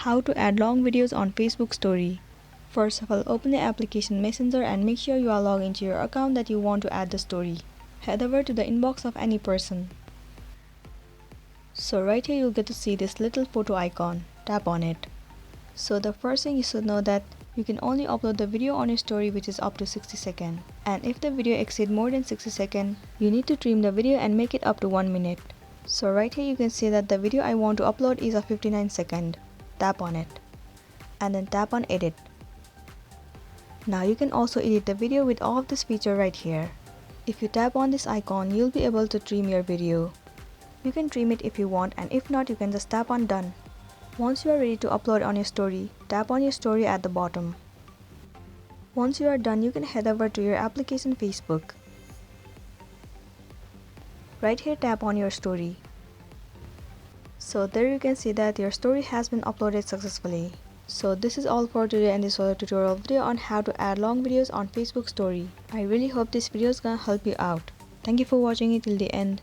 How to add long videos on Facebook story. First of all, open the application Messenger and make sure you are logged into your account that you want to add the story. Head over to the inbox of any person. So right here you'll get to see this little photo icon. Tap on it. So the first thing you should know that you can only upload the video on your story which is up to 60 seconds. And if the video exceeds more than 60 seconds, you need to trim the video and make it up to 1 minute. So right here you can see that the video I want to upload is of 59 seconds. Tap on it. And then tap on edit. Now you can also edit the video with all of this feature right here. If you tap on this icon, you'll be able to trim your video. You can trim it if you want, and if not, you can just tap on done. Once you are ready to upload on your story, tap on your story at the bottom. Once you are done, you can head over to your application Facebook. Right here, tap on your story. So there you can see that your story has been uploaded successfully. So this is all for today, and this was a tutorial video on how to add long videos on Facebook story. I really hope this video is gonna help you out. Thank you for watching it till the end.